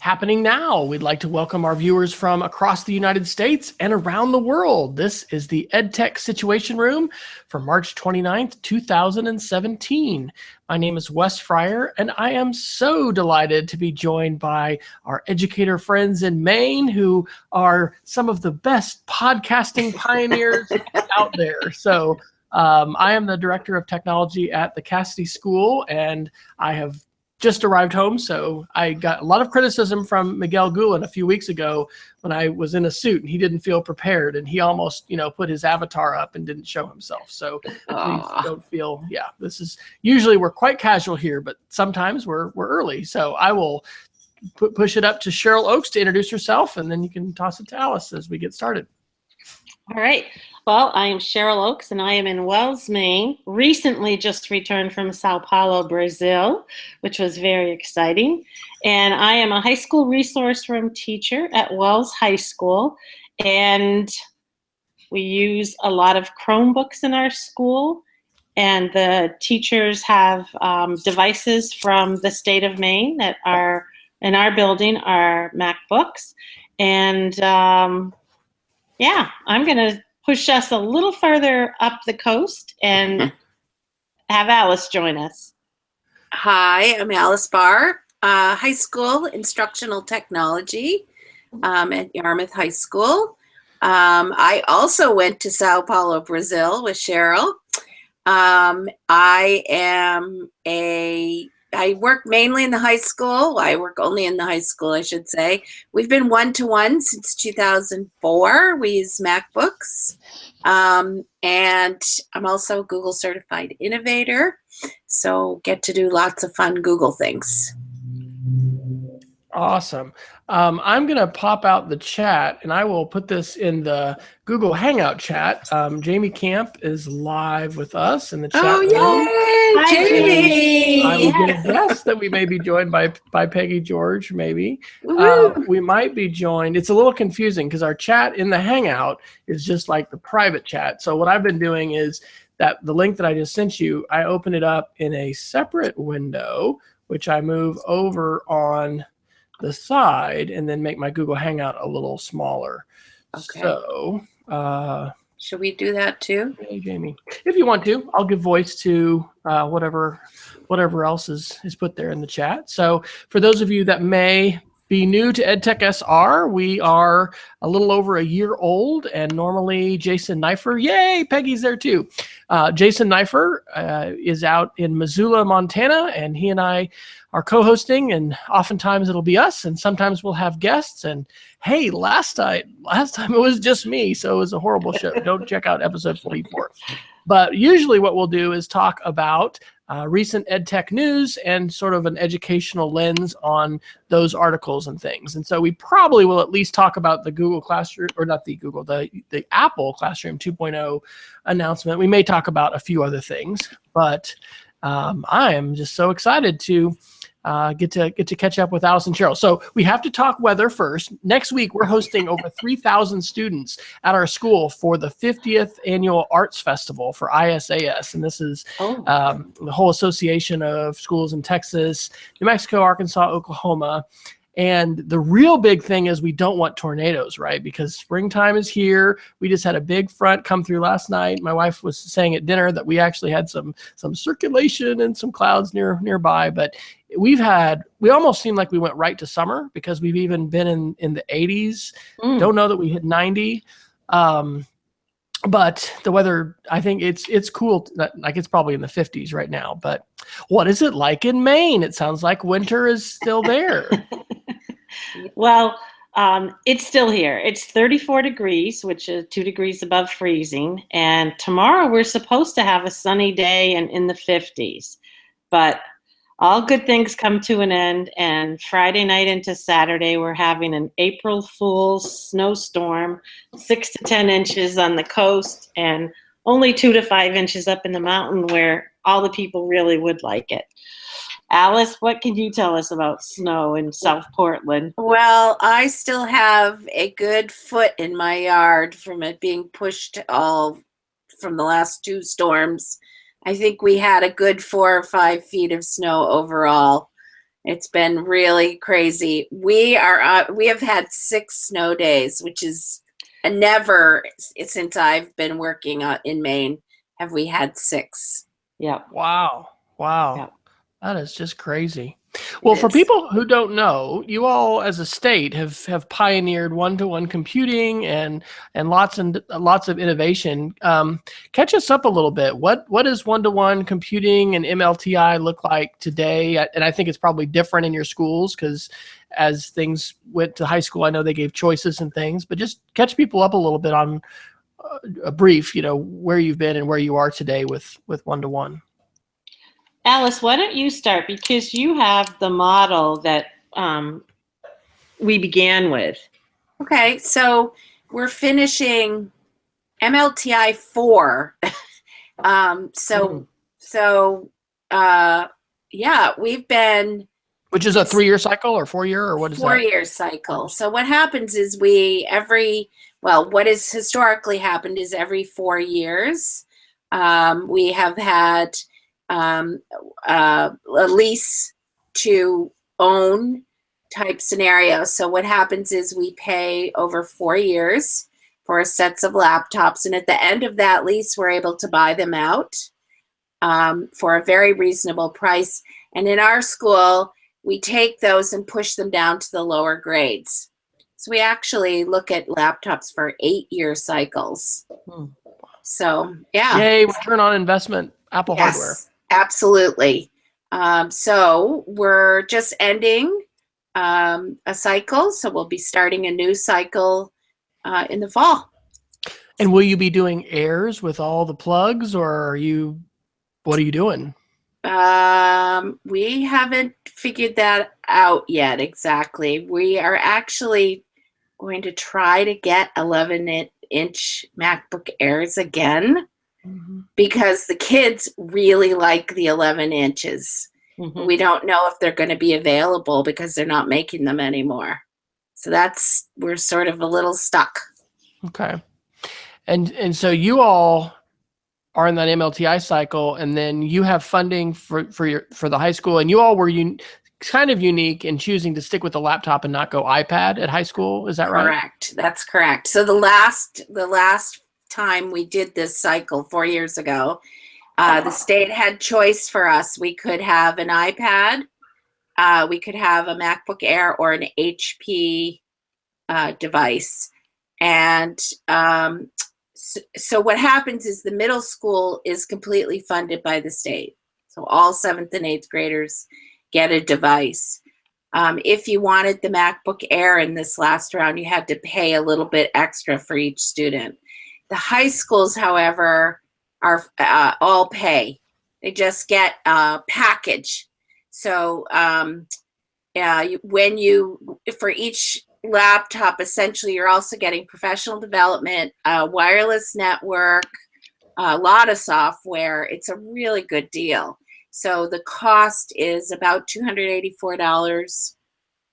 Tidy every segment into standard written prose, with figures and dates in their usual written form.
happening now. We'd like to welcome our viewers from across the United States and around the world. This is the EdTech Situation Room for March 29th, 2017. My name is Wes Fryer, and I am so delighted to be joined by our educator friends in Maine who are some of the best podcasting pioneers out there. So I am the Director of Technology at the Cassidy School, and I have just arrived home, so I got a lot of criticism from Miguel Gulen a few weeks ago when I was in a suit and he didn't feel prepared, and he almost, put his avatar up and didn't show himself. So please don't feel, this is usually we're quite casual here, but sometimes we're early. So I will push it up to Cheryl Oakes to introduce herself, and then you can toss it to Alice as we get started. All right. Well, I am Cheryl Oakes, and I am in Wells, Maine. Recently just returned from Sao Paulo, Brazil, which was very exciting. And I am a high school resource room teacher at Wells High School. And we use a lot of Chromebooks in our school. And the teachers have devices from the state of Maine that are in our building, are MacBooks. And I'm going to push us a little further up the coast and have Alice join us. Hi, I'm Alice Barr, high school instructional technology at Yarmouth High School. I also went to Sao Paulo, Brazil with Cheryl. I work mainly in the high school. I work only in the high school, I should say. We've been one-to-one since 2004. We use MacBooks. And I'm also a Google Certified Innovator, so get to do lots of fun Google things. Awesome. I'm going to pop out the chat, and I will put this in the Google Hangout chat. Jamie Camp is live with us in the chat room. Yay, Jamie! I will get a guess that we may be joined by Peggy George, maybe. We might be joined. It's a little confusing because our chat in the Hangout is just like the private chat. So what I've been doing is that the link that I just sent you, I open it up in a separate window, which I move over on the side and then make my Google Hangout a little smaller. Okay. So, should we do that too? Hey, Jamie, if you want to, I'll give voice to whatever else is put there in the chat. So for those of you that may be new to EdTech SR, we are a little over a year old, and normally Jason Neifer, yay, Peggy's there too. Jason Neifer is out in Missoula, Montana, and he and I are co-hosting, and oftentimes it'll be us, and sometimes we'll have guests. And hey, last time it was just me, so it was a horrible show. Don't check out episode 44. But usually what we'll do is talk about recent EdTech news and sort of an educational lens on those articles and things. And so we probably will at least talk about the Google Classroom, or not the Google, the Apple Classroom 2.0 announcement. We may talk about a few other things, but I am just so excited to get to catch up with Alice and Cheryl. So we have to talk weather first. Next week, we're hosting over 3,000 students at our school for the 50th Annual Arts Festival for ISAS. And this is the whole association of schools in Texas, New Mexico, Arkansas, Oklahoma. And the real big thing is we don't want tornadoes, right? Because springtime is here. We just had a big front come through last night. My wife was saying at dinner that we actually had some circulation and some clouds nearby. But we almost seemed like we went right to summer because we've even been in the 80s. Don't know that we hit 90. But the weather, I think it's cool. Like it's probably in the 50s right now. But what is it like in Maine? It sounds like winter is still there. Well, it's still here. It's 34 degrees, which is 2 degrees above freezing. And tomorrow we're supposed to have a sunny day and in the 50s. But all good things come to an end. And Friday night into Saturday, we're having an April Fool's snowstorm, 6 to 10 inches on the coast and only 2 to 5 inches up in the mountain where all the people really would like it. Alice, what can you tell us about snow in South Portland? Well, I still have a good foot in my yard from it being pushed all from the last 2 storms. I think we had a good 4 or 5 feet of snow overall. It's been really crazy. We have had 6 snow days, which is never since I've been working in Maine have we had 6. Yep. Wow. Wow. Yep. That is just crazy. Well, for people who don't know, you all as a state have pioneered one-to-one computing and lots of innovation. Catch us up a little bit. What does one-to-one computing and MLTI look like today? And I think it's probably different in your schools because as things went to high school, I know they gave choices and things. But just catch people up a little bit on a brief, where you've been and where you are today with one-to-one. Alice, why don't you start, because you have the model that we began with. Okay, so we're finishing MLTI 4. Yeah, we've been, which is a 3-year cycle or 4-year, or what is that? 4-year cycle. So what happens is what has historically happened is every 4 years, we have had a lease to own type scenario. So what happens is we pay over 4 years for sets of laptops, and at the end of that lease, we're able to buy them out for a very reasonable price. And in our school, we take those and push them down to the lower grades. So we actually look at laptops for 8-year cycles. So yeah. Yay, return on investment, Apple hardware. Absolutely. So we're just ending a cycle. So we'll be starting a new cycle in the fall. And will you be doing airs with all the plugs, or what are you doing? We haven't figured that out yet exactly. We are actually going to try to get 11-inch MacBook Airs again. Because the kids really like the 11 inches. We don't know if they're going to be available because they're not making them anymore. So we're sort of a little stuck. Okay. And so you all are in that MLTI cycle, and then you have funding for the high school, and you all were kind of unique in choosing to stick with the laptop and not go iPad at high school. Is that right? Correct. That's correct. So the last time we did this cycle 4 years ago, the state had choice for us. We could have an iPad, we could have a MacBook Air, or an HP device. And so what happens is the middle school is completely funded by the state. So all 7th and 8th graders get a device. If you wanted the MacBook Air in this last round, you had to pay a little bit extra for each student. The high schools, however, are all pay. They just get a package. So for each laptop, essentially, you're also getting professional development, wireless network, a lot of software. It's a really good deal. So the cost is about $284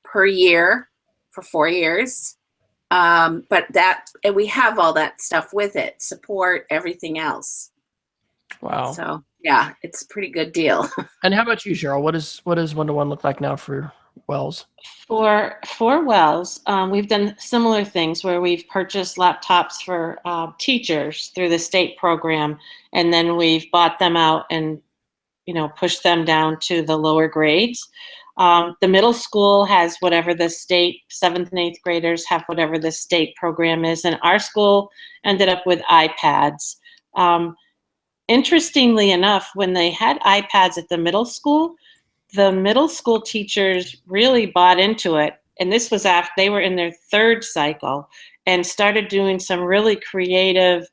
per year for 4 years. And we have all that stuff with it, support, everything else. Wow. So yeah, it's a pretty good deal. And how about you, Cheryl? What does one-to-one look like now for Wells? For Wells, we've done similar things where we've purchased laptops for teachers through the state program, and then we've bought them out and pushed them down to the lower grades. The middle school has whatever the state, 7th and 8th graders have whatever the state program is, and our school ended up with iPads. Interestingly enough, when they had iPads at the middle school teachers really bought into it, and this was after they were in their 3rd cycle, and started doing some really creative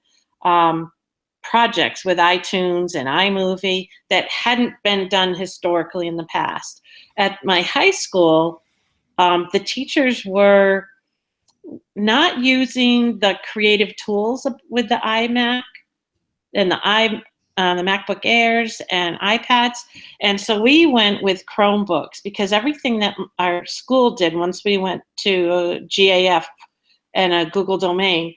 projects with iTunes and iMovie that hadn't been done historically in the past. At my high school, the teachers were not using the creative tools with the iMac and the MacBook Airs and iPads. And so we went with Chromebooks, because everything that our school did once we went to GAF and a Google domain,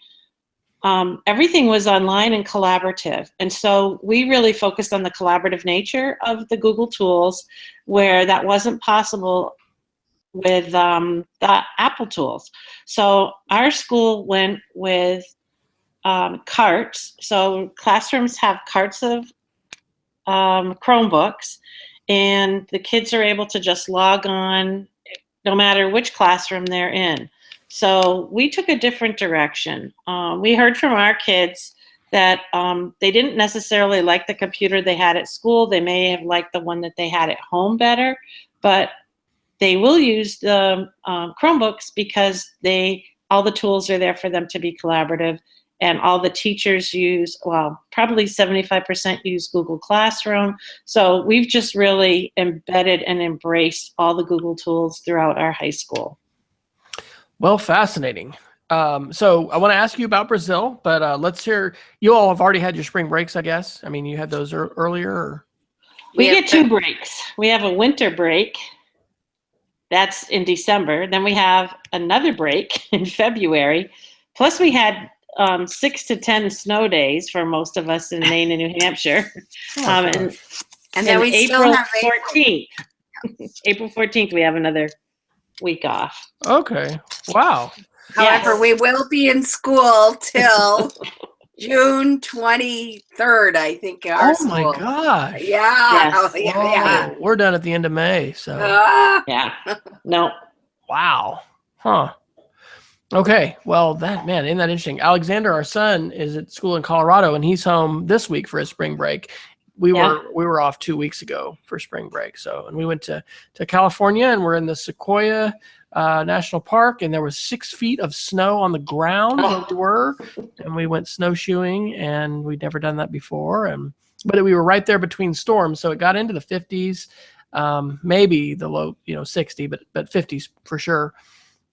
everything was online and collaborative. And so we really focused on the collaborative nature of the Google tools, where that wasn't possible with the Apple tools. So our school went with carts. So classrooms have carts of Chromebooks, and the kids are able to just log on no matter which classroom they're in. So we took a different direction. We heard from our kids that they didn't necessarily like the computer they had at school. They may have liked the one that they had at home better, but they will use the Chromebooks because all the tools are there for them to be collaborative. And all the teachers use, well, probably 75% use Google Classroom. So we've just really embedded and embraced all the Google tools throughout our high school. Well, fascinating. So I want to ask you about Brazil, but let's hear, you all have already had your spring breaks, I guess. I mean, you had those earlier? Or? We get 2 breaks. We have a winter break. That's in December. Then we have another break in February. Plus we had 6 to 10 snow days for most of us in Maine and New Hampshire. And then we April still have 14th. April 14th, we have another week off. Okay. Wow. However, we will be in school till June 23rd, I think. Our school. My gosh. Yeah. Yes. Yeah. We're done at the end of May. So. Yeah. No. Wow. Huh. Okay. Well, isn't that interesting? Alexander, our son, is at school in Colorado, and he's home this week for his spring break. We were off 2 weeks ago for spring break. So, and we went to California, and we're in the Sequoia National Park, and there was 6 feet of snow on the ground where we were, and we went snowshoeing, and we'd never done that before. But we were right there between storms, so it got into the 50s, maybe the low, 60, but 50s for sure.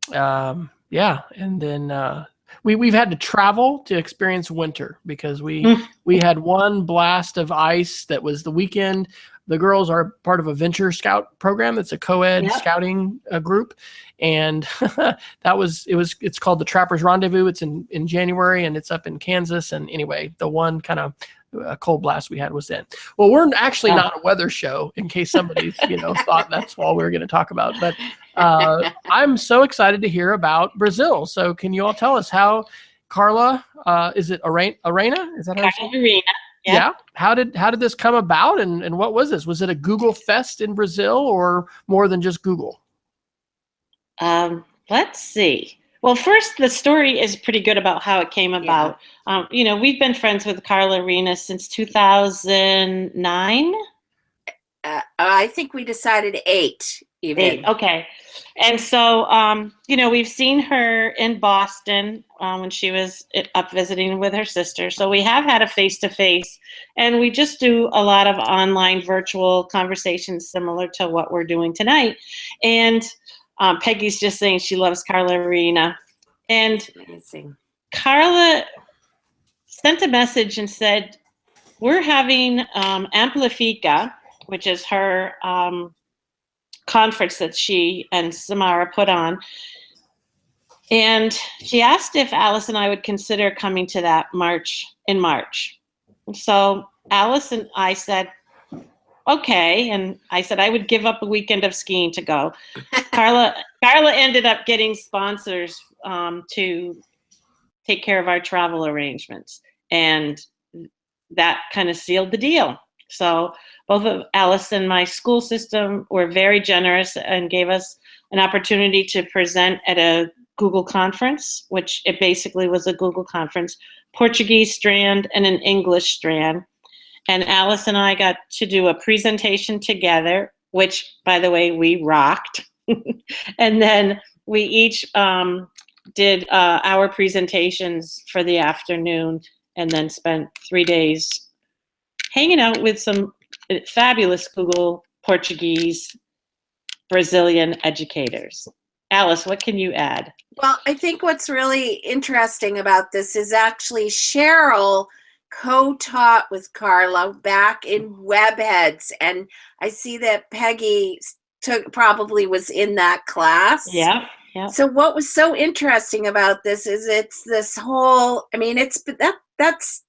Yeah, and then we've had to travel to experience winter because we had one blast of ice that was the weekend. The girls are part of a Venture Scout program. That's a co-ed scouting group, and it's called the Trappers Rendezvous. It's in January, and it's up in Kansas. And anyway, the one kind of cold blast we had was then. Well, we're actually not a weather show, in case somebody's thought that's all we were going to talk about. But I'm so excited to hear about Brazil. So can you all tell us how Carla, is it Arena? Is that how Carla Arena. Yeah. How did this come about, and what was this? Was it a Google Fest in Brazil, or more than just Google? Let's see. Well, first, the story is pretty good about how it came about. We've been friends with Carla Arena since 2009. I think we decided 8 even. 8, okay. And so, we've seen her in Boston when she was up visiting with her sister. So we have had a face-to-face, and we just do a lot of online virtual conversations similar to what we're doing tonight. And Peggy's just saying she loves Carla Arena. And amazing. Carla sent a message and said, we're having Amplifica, which is her conference that she and Samara put on. And she asked if Alice and I would consider coming to that in March. So Alice and I said, okay. And I said I would give up a weekend of skiing to go. Carla ended up getting sponsors to take care of our travel arrangements. And that kind of sealed the deal. So both of Alice and my school system were very generous and gave us an opportunity to present at a Google conference, which it basically was a Google conference, Portuguese strand and an English strand. And Alice and I got to do a presentation together, which, by the way, we rocked. And then we each did our presentations for the afternoon, and then spent 3 days hanging out with some fabulous Google Portuguese Brazilian educators. Alice, what can you add? Well, I think what's really interesting about this is actually Cheryl co-taught with Carla back in Webheads, and I see that Peggy probably was in that class. Yeah. Yeah. So what was so interesting about this is it's this whole, I mean, that's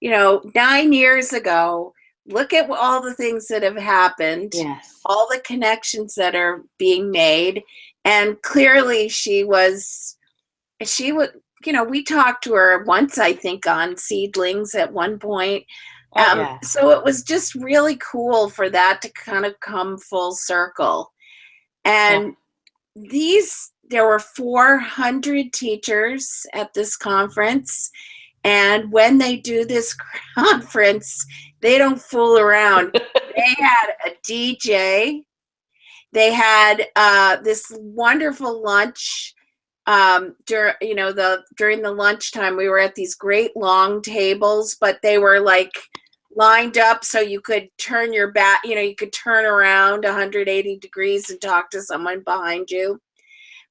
9 years ago. Look at all the things that have happened, Yes. all the connections that are being made. And clearly she would, we talked to her once, I think, on seedlings at one point. Oh, yeah. So it was just really cool for that to kind of come full circle. And there were 400 teachers at this conference. And when they do this conference, they don't fool around. They had a DJ. They had this wonderful lunch. During the lunchtime, we were at these great long tables, but they were like lined up so you could turn your back, you could turn around 180 degrees and talk to someone behind you.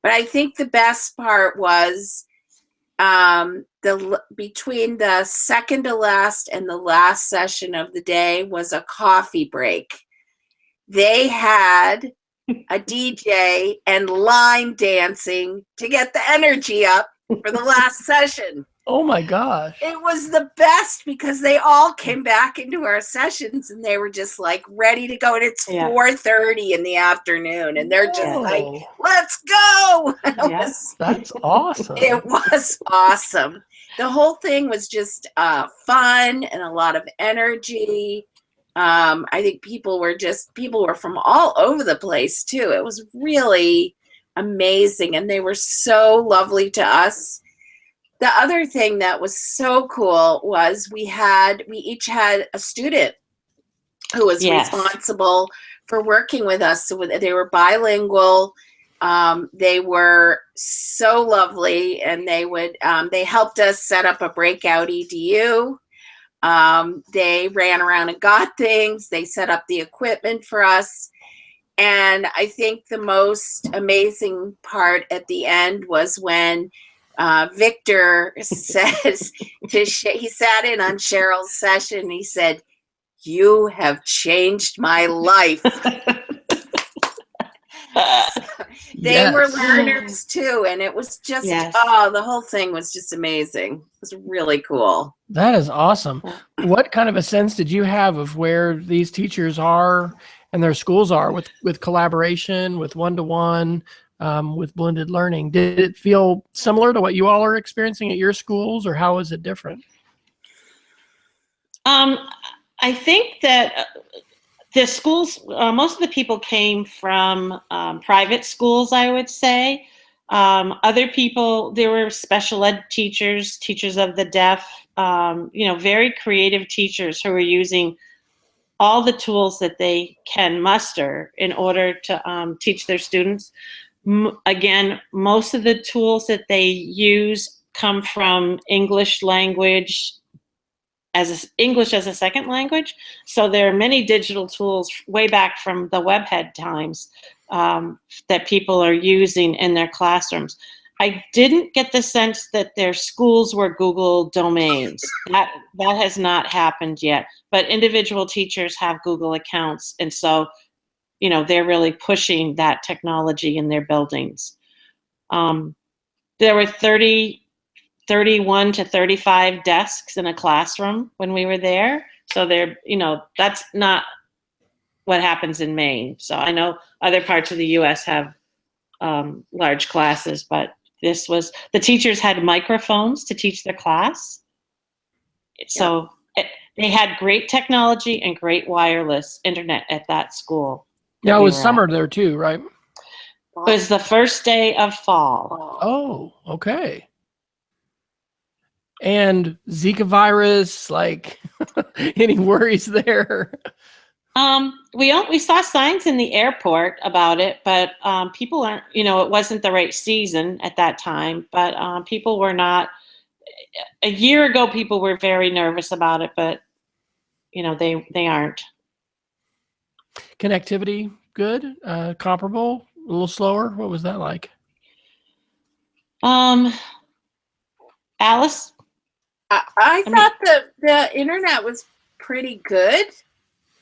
But I think the best part was between the second to last and the last session of the day was a coffee break. They had a DJ and line dancing to get the energy up for the last session. Oh my gosh. It was the best because they all came back into our sessions and they were just like ready to go. And it's 4:30 in the afternoon and they're just like, let's go. That's awesome. It was awesome. The whole thing was just fun and a lot of energy. I think people were from all over the place too. It was really amazing and they were so lovely to us. The other thing that was so cool was we each had a student who was responsible for working with us. So they were bilingual. They were so lovely, and they helped us set up a breakout EDU. They ran around and got things. They set up the equipment for us. And I think the most amazing part at the end was when Victor says he sat in on Cheryl's session and he said, "You have changed my life." They were learners too, and it was just the whole thing was just amazing. It was really cool. That is awesome. What kind of a sense did you have of where these teachers are and their schools are with collaboration, with one-to-one, with blended learning? Did it feel similar to what you all are experiencing at your schools, or how is it different? I think that the schools, most of the people came from private schools, I would say. Other people, there were special ed teachers, teachers of the deaf, very creative teachers who were using all the tools that they can muster in order to teach their students. Again, most of the tools that they use come from English as a second language. So there are many digital tools way back from the webhead times that people are using in their classrooms. I didn't get the sense that their schools were Google domains. That has not happened yet. But individual teachers have Google accounts, and so they're really pushing that technology in their buildings. There were 31 to 35 desks in a classroom when we were there. So that's not what happens in Maine. So I know other parts of the US have large classes, but the teachers had microphones to teach their class. So they had great technology and great wireless internet at that school. Yeah, it was summer there too, right? It was the first day of fall. Oh, okay. And Zika virus, like any worries there? We saw signs in the airport about it, but people aren't, it wasn't the right season at that time, but people were not. A year ago, people were very nervous about it, but they aren't. Connectivity, good, comparable, a little slower. What was that like? Alice? I thought the internet was pretty good.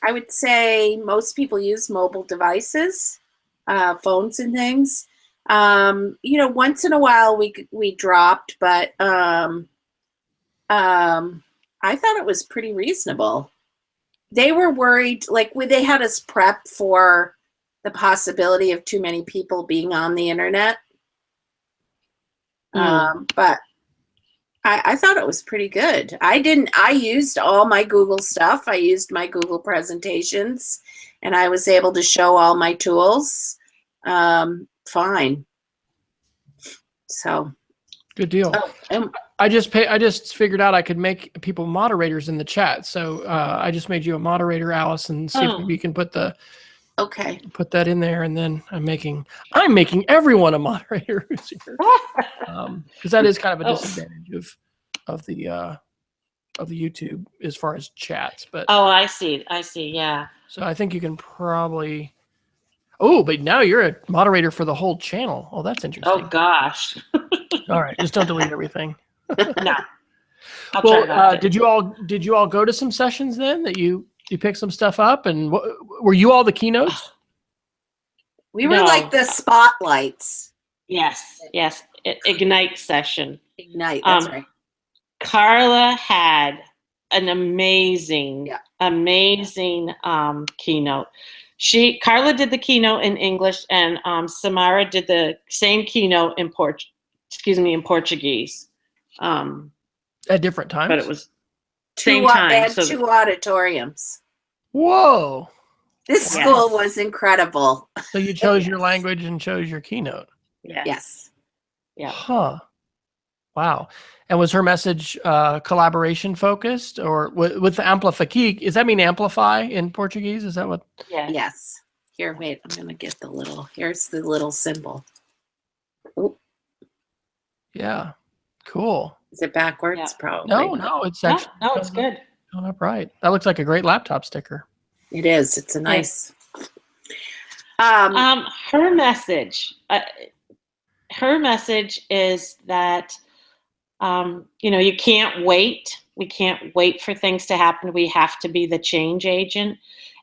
I would say most people use mobile devices, phones and things. Once in a while we dropped, but I thought it was pretty reasonable. They were worried, like they had us prep for the possibility of too many people being on the internet. But I thought it was pretty good. I used all my Google stuff. I used my Google presentations, and I was able to show all my tools. Fine. So good deal. I just figured out I could make people moderators in the chat. So I just made you a moderator, Alice, and see if we can put that in there. And then I'm making everyone a moderator who's here, because that is kind of a disadvantage of the YouTube as far as chats. But I see, yeah. So I think you can probably. Oh, but now you're a moderator for the whole channel. Oh, that's interesting. Oh gosh. All right, just don't delete everything. No. Well, did you all go to some sessions then that you picked some stuff up, and were you all the keynotes? We were like the spotlights. Yes. Ignite session. Ignite. That's right. Carla had an amazing keynote. Carla did the keynote in English, and Samara did the same keynote in Portuguese. At different times? But it was same time. Two auditoriums. Whoa. This school was incredible. So you chose your language and chose your keynote. Yes. Yeah. Huh. Wow. And was her message collaboration focused, or with the amplifique? Does that mean amplify in Portuguese? Is that what? Yeah. Yes. Here, wait. I'm gonna get here's the little symbol. Ooh. Yeah. Cool. Is it backwards? Yeah. Probably. No, it's actually no, it's good. Going up right. That looks like a great laptop sticker. It is. It's a nice. Her message. Her message is that you can't wait. We can't wait for things to happen. We have to be the change agent.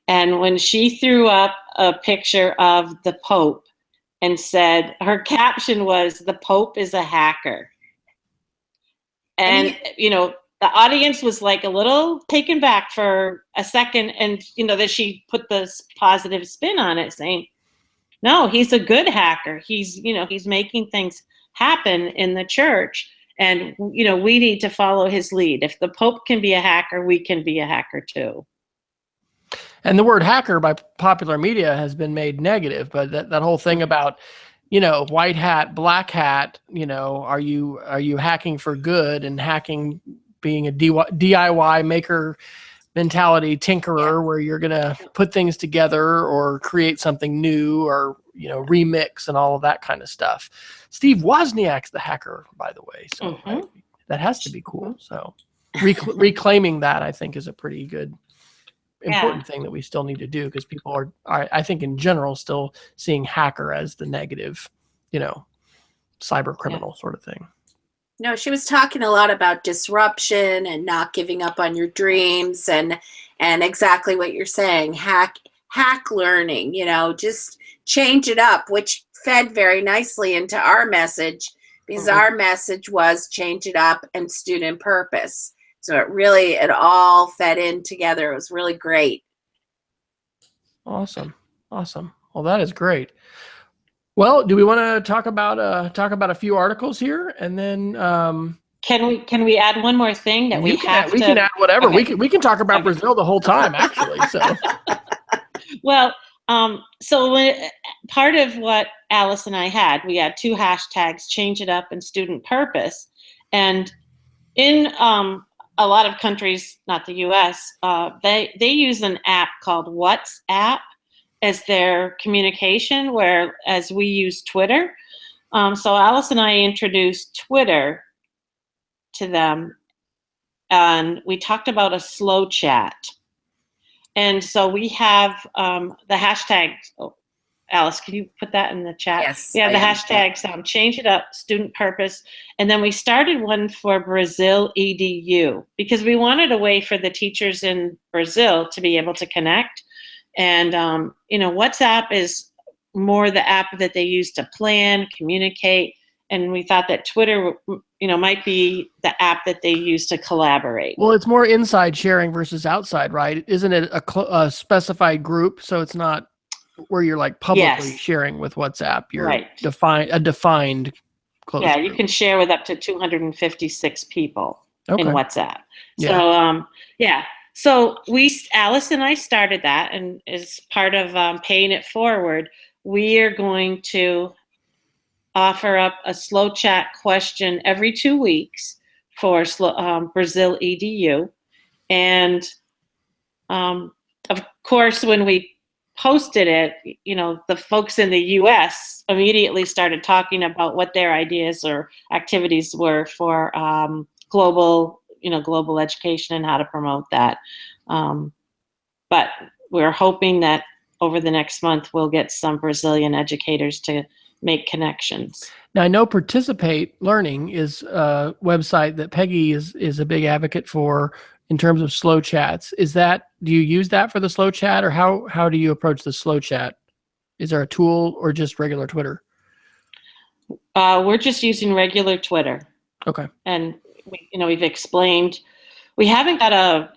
And when she threw up a picture of the Pope and said, her caption was, "The Pope is a hacker." And, the audience was like a little taken back for a second. And, that she put this positive spin on it, saying, no, he's a good hacker. He's making things happen in the church. And, we need to follow his lead. If the Pope can be a hacker, we can be a hacker too. And the word hacker by popular media has been made negative, but that whole thing about, white hat, black hat, are you hacking for good, and hacking being a DIY maker mentality, tinkerer, where you're going to put things together or create something new, or, remix and all of that kind of stuff. Steve Wozniak's the hacker, by the way. So that has to be cool. So reclaiming that, I think, is a pretty good, important thing that we still need to do, because people are, I think in general, still seeing hacker as the negative, cyber criminal sort of thing. No, she was talking a lot about disruption and not giving up on your dreams, and exactly what you're saying, hack learning, just change it up, which fed very nicely into our message, because our message was change it up and student purpose. So it all fed in together. It was really great. Awesome. Well, that is great. Well, do we want to talk about a few articles here, and then can we add one more thing that we can add whatever. Okay. We can talk about Brazil the whole time, actually. So well, so part of what Alice and I had, we had two hashtags: change it up and student purpose. And in a lot of countries, not the U.S., they use an app called WhatsApp as their communication, whereas we use Twitter. So Alice and I introduced Twitter to them, and we talked about a slow chat. And so we have the hashtag. Oh, Alice, can you put that in the chat? Yes. We have the hashtags, change it up, student purpose. And then we started one for Brazil EDU, because we wanted a way for the teachers in Brazil to be able to connect. And, WhatsApp is more the app that they use to plan, communicate, and we thought that Twitter, might be the app that they use to collaborate. Well, it's more inside sharing versus outside, right? Isn't it a specified group? So it's not where you're like publicly sharing with WhatsApp. You're a defined close group. You can share with up to 256 people in WhatsApp. Yeah. So, Alice and I started that, and as part of paying it forward, we are going to offer up a slow chat question every 2 weeks for Brazil EDU. And of course, when we posted it, the folks in the US immediately started talking about what their ideas or activities were for global education and how to promote that. But we're hoping that over the next month, we'll get some Brazilian educators to make connections. Now, I know Participate Learning is a website that Peggy is a big advocate for in terms of slow chats. Do you use that for the slow chat, or how do you approach the slow chat? Is there a tool or just regular Twitter? We're just using regular Twitter. Okay. And we've explained, we haven't got a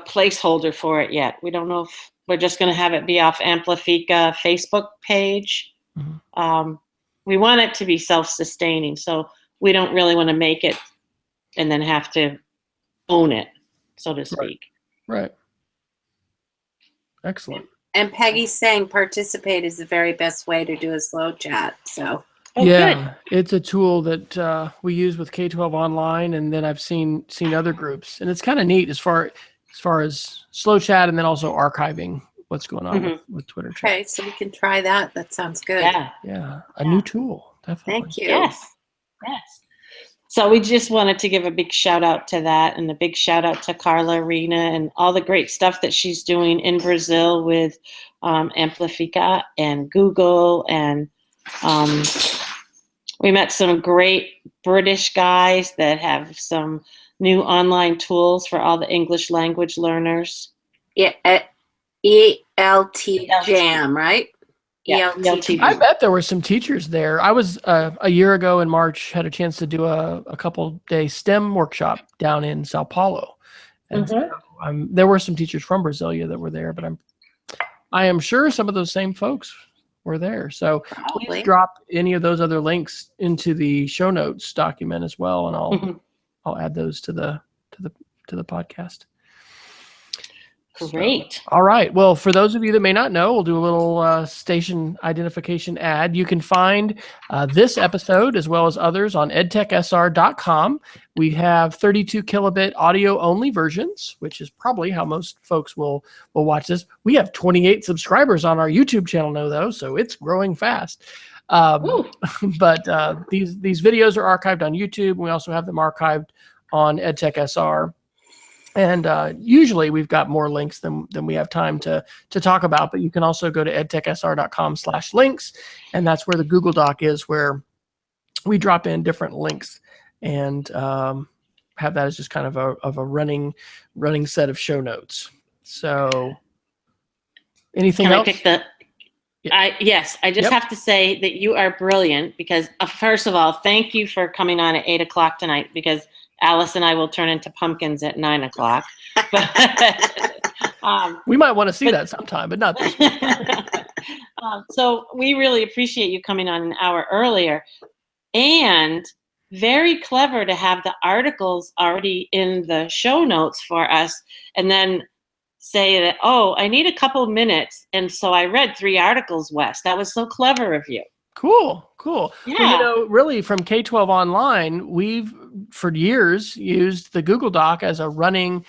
placeholder for it yet. We don't know if we're just going to have it be off Amplifica Facebook page. Mm-hmm. We want it to be self-sustaining, so we don't really want to make it and then have to own it, so to speak. Right. Excellent. And Peggy's saying Participate is the very best way to do a slow chat. So good. It's a tool that we use with K-12 online, and then I've seen other groups, and it's kind of neat as far as slow chat, and then also archiving what's going on with Twitter chat. Okay, so we can try that. That sounds good. Yeah, a new tool, definitely. Thank you. Yes. So we just wanted to give a big shout out to that, and a big shout out to Carla Arena and all the great stuff that she's doing in Brazil with Amplifica and Google. And we met some great British guys that have some new online tools for all the English language learners. Yeah, ELT Jam, right? Yeah, ELT. I bet there were some teachers there. I was a year ago in March, had a chance to do a couple-day STEM workshop down in Sao Paulo. And so, there were some teachers from Brasilia that were there, but I am sure some of those same folks were there. So please drop any of those other links into the show notes document as well, and I'll add those to the podcast. Great. So, all right. Well, for those of you that may not know, we'll do a little station identification ad. You can find this episode as well as others on edtechsr.com. We have 32 kilobit audio only versions, which is probably how most folks will watch this. We have 28 subscribers on our YouTube channel though, so it's growing fast. But these videos are archived on YouTube. We also have them archived on EdTech SR. And usually we've got more links than we have time to talk about, but you can also go to edtechsr.com/links, and that's where the Google Doc is, where we drop in different links and have that as just kind of a running set of show notes. So anything else? Yes, I just have to say that you are brilliant because first of all, thank you for coming on at 8:00 tonight, because Alice and I will turn into pumpkins at 9:00. We might want to see that sometime, but not this week. So we really appreciate you coming on an hour earlier, and very clever to have the articles already in the show notes for us, and then say that, I need a couple minutes, and so I read 3 articles, Wes. That was so clever of you. Cool. Yeah. Well, really, from K-12 online, we've for years used the Google Doc as a running,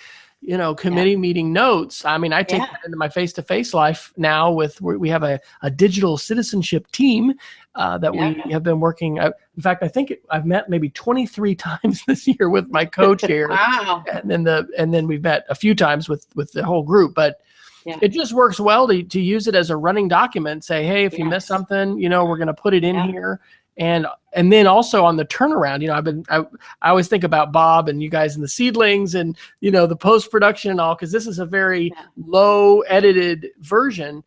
committee meeting notes. I mean, I take that into my face-to-face life now. We have a digital citizenship team that we have been working. In fact, I think I've met maybe 23 times this year with my co-chair. Wow. And then we've met a few times with the whole group, but. Yeah. It just works well to use it as a running document. Say, hey, if you miss something, we're going to put it in here, and then also on the turnaround. I always think about Bob and you guys in the seedlings and the post production and all, because this is a very low edited version,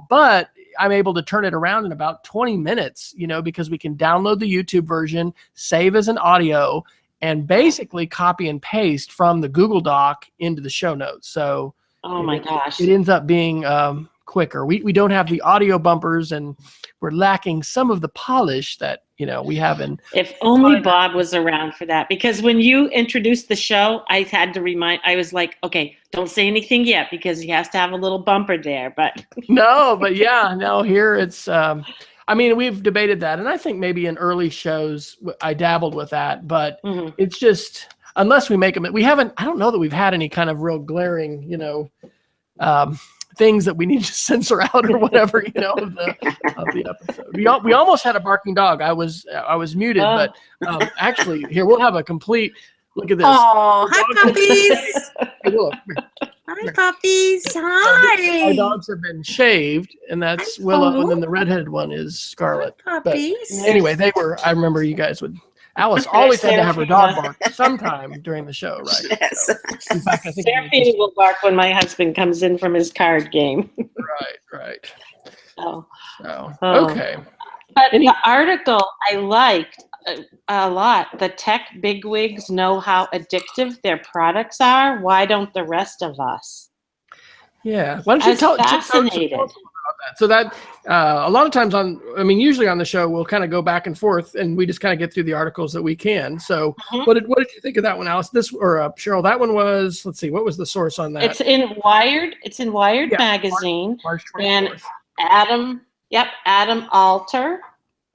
but I'm able to turn it around in about 20 minutes, because we can download the YouTube version, save as an audio, and basically copy and paste from the Google Doc into the show notes. So oh my gosh, it ends up being quicker. We don't have the audio bumpers, and we're lacking some of the polish that we have in. If only Bob was around for that, because when you introduced the show, I had to I was like, okay, don't say anything yet, because he has to have a little bumper there. But here it's. We've debated that, and I think maybe in early shows I dabbled with that, but it's just, unless we make them, I don't know that we've had any kind of real glaring, things that we need to censor out or whatever, of the episode. We almost had a barking dog. I was muted, but actually, here we'll have a complete look at this. Oh, hi puppies! Hey, Willow, Hi puppies! Hi. Our dogs have been shaved, and that's Willow, and then the redheaded one is Scarlet. Hi, puppies. But anyway, I remember you guys would. Alice always had to have her dog bark sometime during the show, right? Yes. So, in fact, I think Seraphine will bark when my husband comes in from his card game. Right. Oh. Okay. But the article I liked a lot. The tech bigwigs know how addictive their products are. Why don't the rest of us? Yeah. Why don't you tell us about that? So that a lot of times usually on the show, we'll kind of go back and forth, and we just kind of get through the articles that we can. So what did you think of that one, Alice? Cheryl, that one was, let's see, what was the source on that? It's in Wired. It's in Wired magazine. March 24th. And Adam Alter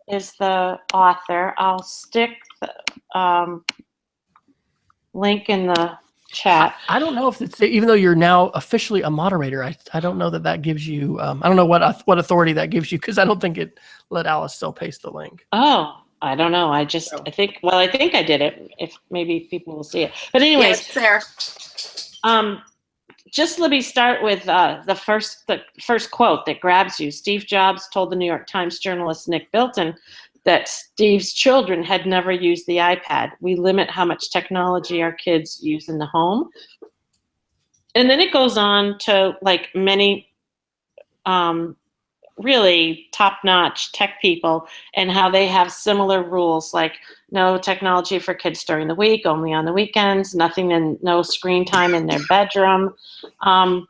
is the author. I'll stick the link in the chat. I don't know if it's, even though you're now officially a moderator, I don't know that gives you, I don't know what authority that gives you, because I don't think it let Alice still paste the link. Oh, I don't know. I think I did it. If maybe people will see it. But anyways, yeah, it's there. Just let me start with the first quote that grabs you. Steve Jobs told the New York Times journalist Nick Bilton that Steve's children had never used the iPad. We limit how much technology our kids use in the home. And then it goes on to, like, many really top-notch tech people, and how they have similar rules, like no technology for kids during the week, only on the weekends, no screen time in their bedroom. And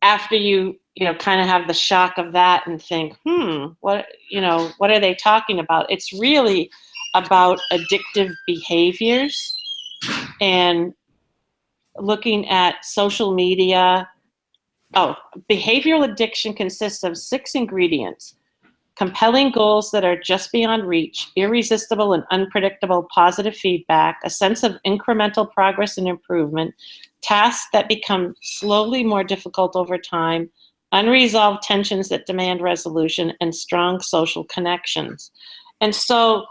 after you kind of have the shock of that and think, what are they talking about? It's really about addictive behaviors and looking at social media. Behavioral addiction consists of 6 ingredients: compelling goals that are just beyond reach, irresistible and unpredictable positive feedback, a sense of incremental progress and improvement, tasks that become slowly more difficult over time, unresolved tensions that demand resolution, and strong social connections. And so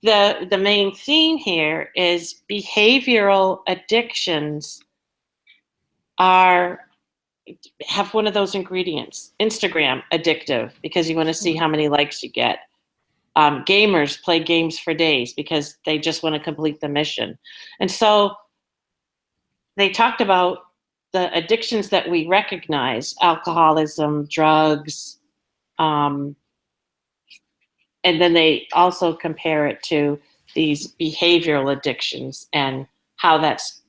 the main theme here is behavioral addictions have one of those ingredients. Instagram, addictive, because you want to see how many likes you get. Gamers play games for days because they just want to complete the mission. And so they talked about the addictions that we recognize: alcoholism, drugs, and then they also compare it to these behavioral addictions and how that's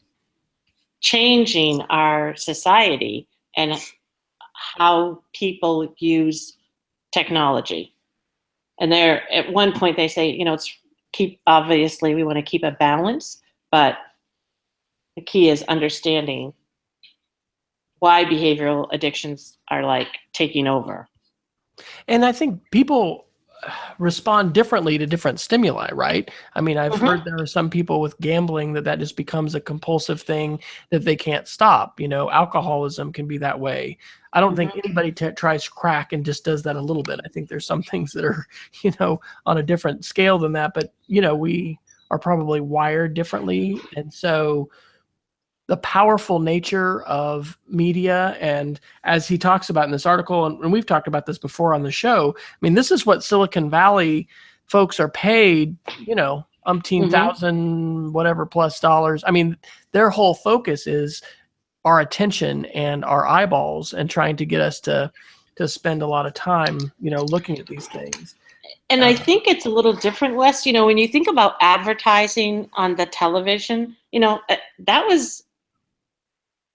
changing our society and how people use technology. And at one point they say, obviously we want to keep a balance, but the key is understanding why behavioral addictions are like taking over. And I think people respond differently to different stimuli, right? I mean, I've heard there are some people with gambling that just becomes a compulsive thing that they can't stop. Alcoholism can be that way. I don't think anybody tries crack and just does that a little bit. I think there's some things that are, on a different scale than that, but, we are probably wired differently. And so the powerful nature of media, and as he talks about in this article, and we've talked about this before on the show, this is what Silicon Valley folks are paid, umpteen thousand whatever plus dollars. Their whole focus is our attention and our eyeballs and trying to get us to spend a lot of time, looking at these things. And I think it's a little different, Wes. When you think about advertising on the television, that was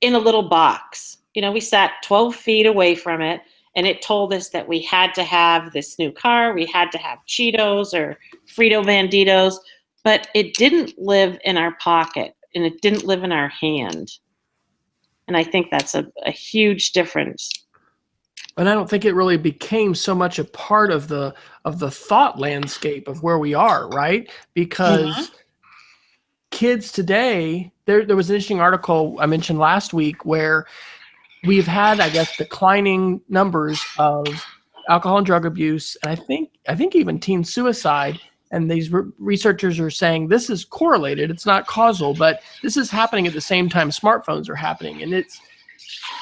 in a little box. We sat 12 feet away from it, and it told us that we had to have this new car, we had to have Cheetos or Frito Banditos, but it didn't live in our pocket, and it didn't live in our hand. And I think that's a huge difference. And I don't think it really became so much a part of the thought landscape of where we are, right? Because kids today, there was an interesting article I mentioned last week where we've had, I guess, declining numbers of alcohol and drug abuse, and I think even teen suicide. And these researchers are saying this is correlated. It's not causal, but this is happening at the same time smartphones are happening. And it's,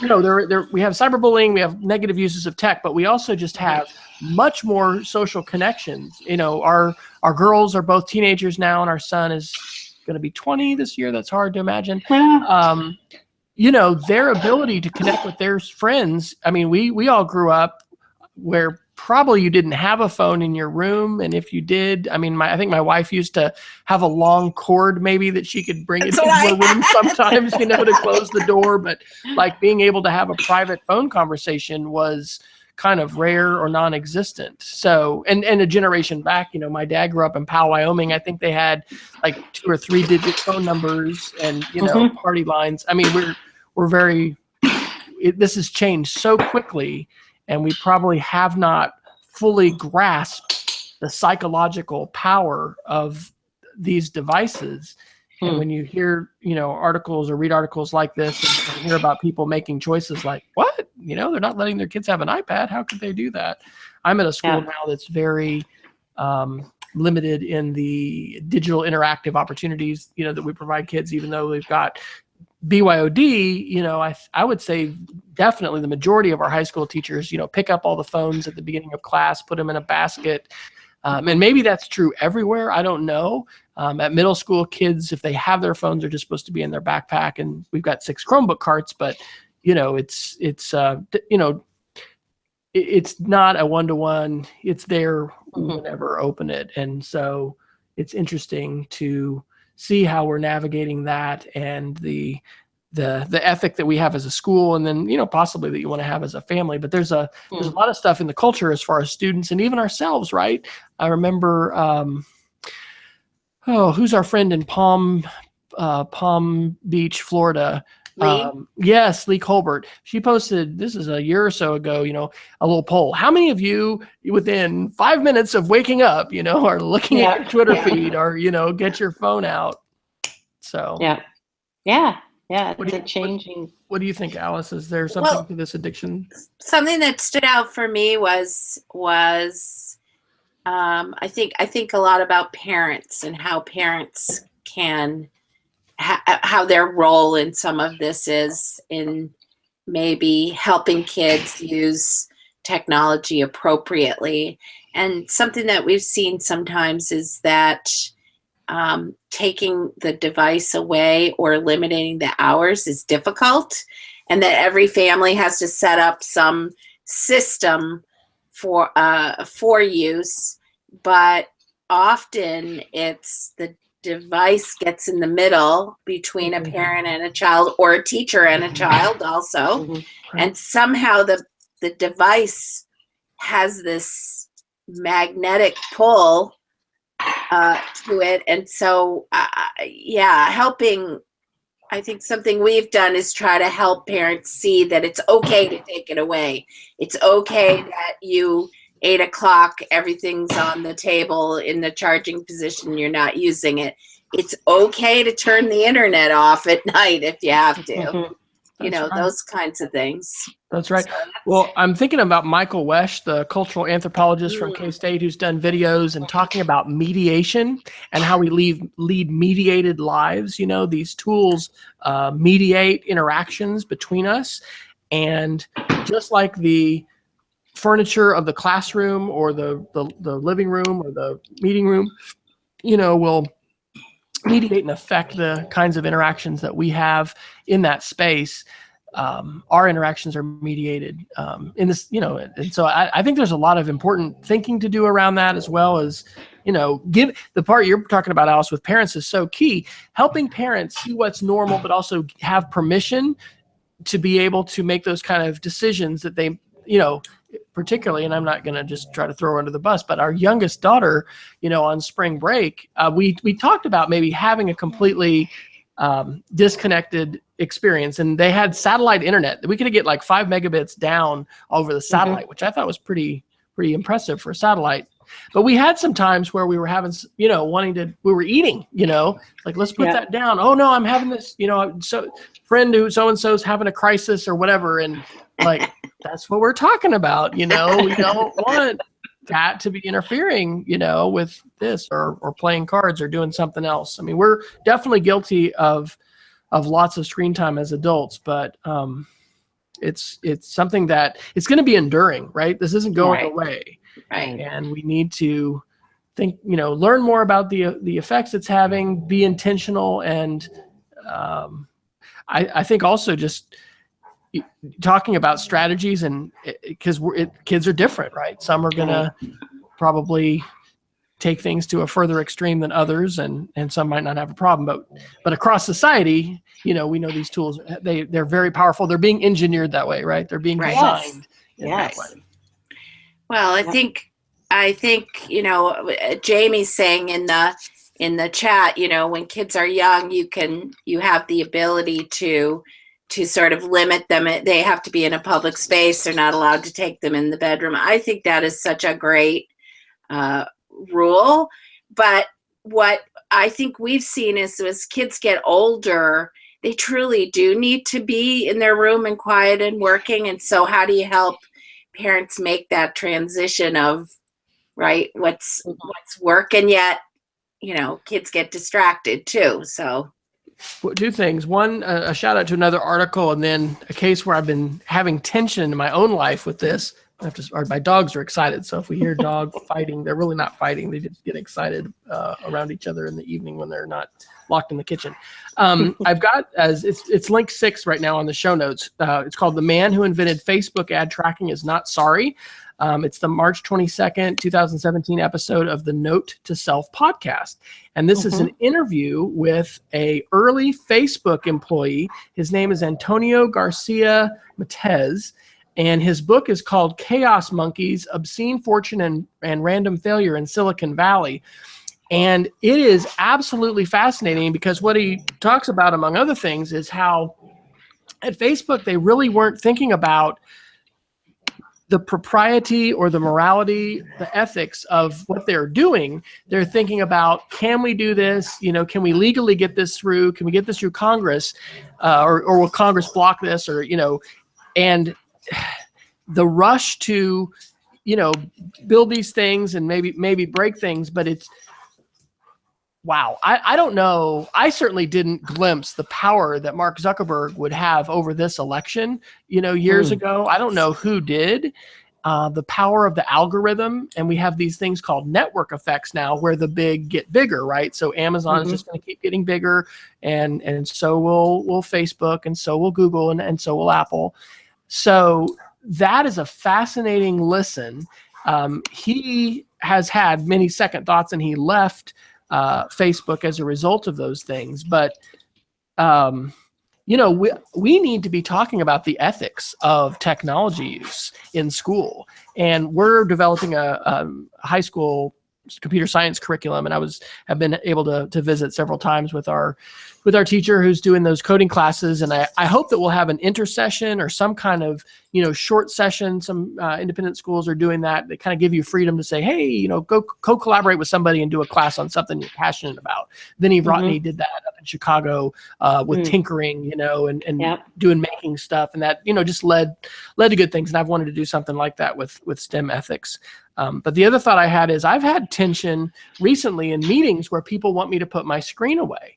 we have cyberbullying, we have negative uses of tech, but we also just have much more social connections. Our girls are both teenagers now, and our son is going to be 20 this year. That's hard to imagine. Their ability to connect with their friends. I mean, we all grew up where probably you didn't have a phone in your room, and if you did, I mean, I think my wife used to have a long cord maybe that she could bring into her room sometimes, to close the door. But like being able to have a private phone conversation was kind of rare or non-existent. So, and a generation back, my dad grew up in Powell, Wyoming. I think they had like 2 or 3 digit phone numbers and party lines. I mean, we're very. This has changed so quickly. And we probably have not fully grasped the psychological power of these devices. And when you hear, articles or read articles like this and hear about people making choices like, what? They're not letting their kids have an iPad. How could they do that? I'm at a school now that's very limited in the digital interactive opportunities, that we provide kids, even though we've got BYOD, I would say definitely the majority of our high school teachers, pick up all the phones at the beginning of class, put them in a basket. And maybe that's true everywhere. I don't know. At middle school, kids, if they have their phones, they're just supposed to be in their backpack. And we've got 6 Chromebook carts, but it's not a one-to-one. It's there whenever open it. And so it's interesting to see how we're navigating that and the ethic that we have as a school, and then possibly that you want to have as a family. But there's a lot of stuff in the culture as far as students and even ourselves, right? I remember who's our friend in Palm Beach, Florida? Lee? Yes, Lee Colbert. She posted, this is a year or so ago, a little poll. How many of you within 5 minutes of waking up, are looking at your Twitter feed or, get your phone out? So it's changing. What do you think, Alice? Is there something to this addiction? Something that stood out for me was I think a lot about parents and how parents can how their role in some of this is in maybe helping kids use technology appropriately. And something that we've seen sometimes is that taking the device away or limiting the hours is difficult, and that every family has to set up some system for use. But often it's the device gets in the middle between a parent and a child, or a teacher and a child also. And somehow the device has this magnetic pull to it. And so, helping, I think something we've done is try to help parents see that it's okay to take it away. It's okay that 8 o'clock, everything's on the table in the charging position, you're not using it. It's okay to turn the internet off at night if you have to. Those kinds of things. That's right. Well, I'm thinking about Michael Wesch, the cultural anthropologist from K-State, who's done videos and talking about mediation and how we lead mediated lives. These tools mediate interactions between us. And just like the furniture of the classroom or the living room or the meeting room, will mediate and affect the kinds of interactions that we have in that space. Our interactions are mediated in this, and so I think there's a lot of important thinking to do around that, as well as, give the part you're talking about, Alice, with parents is so key. Helping parents see what's normal, but also have permission to be able to make those kind of decisions that they, particularly, and I'm not going to just try to throw her under the bus, but our youngest daughter, on spring break, we talked about maybe having a completely disconnected experience, and they had satellite internet. We could get like 5 megabits down over the satellite, which I thought was pretty impressive for a satellite. But we had some times where we were having, we were eating, like, let's put that down. Oh no, I'm having this, so friend who so-and-so's having a crisis or whatever. And like, that's what we're talking about. We don't want that to be interfering, with this or playing cards or doing something else. I mean, we're definitely guilty of lots of screen time as adults, but it's something that it's going to be enduring, right? This isn't going away. Right. And we need to think, learn more about the effects it's having, be intentional. And I think also just talking about strategies, and because kids are different, right? Some are going to probably take things to a further extreme than others, and some might not have a problem, but across society, we know these tools, they're very powerful. They're being engineered that way, right? They're being designed in that way. Well, I think Jamie's saying in the chat, when kids are young, you have the ability to sort of limit them. They have to be in a public space. They're not allowed to take them in the bedroom. I think that is such a great rule. But what I think we've seen is, as kids get older, they truly do need to be in their room and quiet and working. And so how do you help parents make that transition of, right, what's work, and yet, kids get distracted too. So well, 2 things. One, a shout out to another article, and then a case where I've been having tension in my own life with this. My dogs are excited. So if we hear dog fighting, they're really not fighting. They just get excited around each other in the evening when they're not locked in the kitchen. I've got, it's link 6 right now on the show notes. It's called "The Man Who Invented Facebook Ad Tracking Is Not Sorry." It's the March 22nd, 2017 episode of the Note to Self podcast. And this is an interview with a early Facebook employee. His name is Antonio Garcia Matez. And his book is called "Chaos Monkeys: Obscene Fortune and Random Failure in Silicon Valley." And it is absolutely fascinating, because what he talks about, among other things, is how at Facebook, they really weren't thinking about the propriety or the morality, the ethics of what they're doing. They're thinking about, can we do this? Can we legally get this through? Can we get this through Congress? Or will Congress block this? Or, and the rush to, build these things and maybe break things, but it's, wow. I don't know. I certainly didn't glimpse the power that Mark Zuckerberg would have over this election, years ago. I don't know who did. The power of the algorithm. And we have these things called network effects now, where the big get bigger, right? So Amazon is just going to keep getting bigger, and so will Facebook, and so will Google, and so will Apple. So that is a fascinating listen. He has had many second thoughts, and he left Facebook as a result of those things. But, we need to be talking about the ethics of technology use in school. And we're developing a high school computer science curriculum, and have been able to visit several times with our teacher who's doing those coding classes. And I hope that we'll have an intersession or some kind of, short session. Some independent schools are doing that. They kind of give you freedom to say, hey, go co-collaborate with somebody and do a class on something you're passionate about. Vinny Vrotny did that up in Chicago with tinkering, and doing making stuff. And that, just led to good things. And I've wanted to do something like that with STEM ethics. But the other thought I had is, I've had tension recently in meetings where people want me to put my screen away.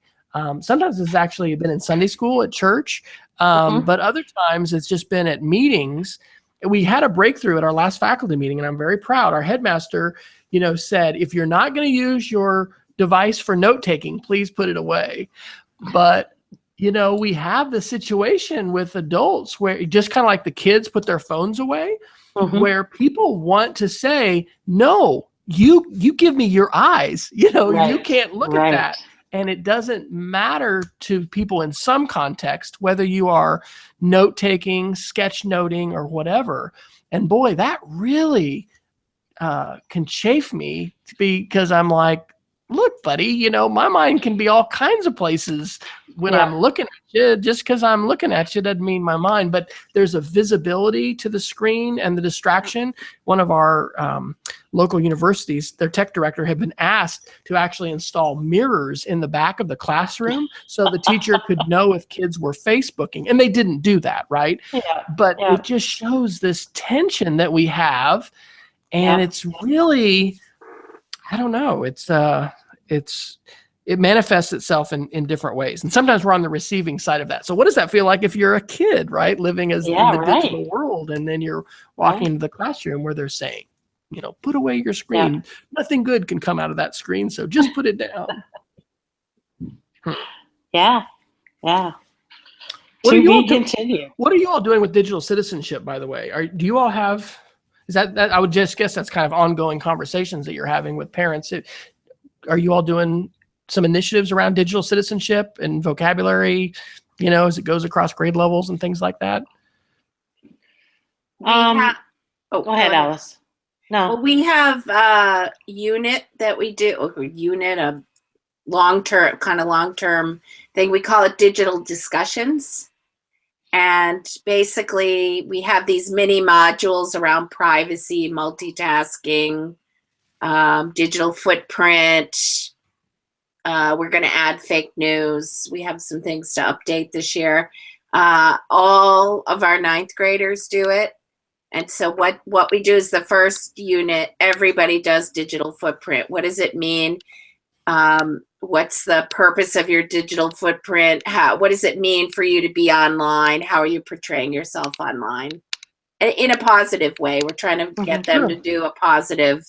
Sometimes it's actually been in Sunday school at church, but other times it's just been at meetings. We had a breakthrough at our last faculty meeting, and I'm very proud. Our headmaster, said, if you're not going to use your device for note-taking. Please put it away. But, you know, we have the situation with adults where just kind of like the kids put their phones away, where people want to say, no, you give me your eyes. You know, you can't look at that. And it doesn't matter to people in some context, whether you are note-taking, sketch noting, or whatever. And boy, that really can chafe me, because I'm like, look, buddy, you know, my mind can be all kinds of places when I'm looking at you. Just because I'm looking at you doesn't mean my mind. But there's a visibility to the screen and the distraction. One of our local universities, their tech director had been asked to actually install mirrors in the back of the classroom so the teacher could know if kids were Facebooking. And they didn't do that, right? But it just shows this tension that we have. And it's really, I don't know, it manifests itself in different ways. And sometimes we're on the receiving side of that. So what does that feel like if you're a kid, right? Living as in the digital world, and then you're walking into the classroom where they're saying, you know, put away your screen. Nothing good can come out of that screen, so just put it down. What are you all doing with digital citizenship, by the way? Do you all have, is that I would just guess that's kind of ongoing conversations that you're having with parents. Are you all doing some initiatives around digital citizenship and vocabulary, you know, as it goes across grade levels and things like that? Go ahead, Alice. No. Well, we have a unit that we do, a long-term thing. We call it digital discussions. And basically, we have these mini modules around privacy, multitasking, digital footprint. We're going to add fake news. We have some things to update this year. All of our 9th graders do it. And so what we do is the first unit, everybody does digital footprint. What does it mean? What's the purpose of your digital footprint? What does it mean for you to be online? How are you portraying yourself online? In a positive way. We're trying to get them to do a positive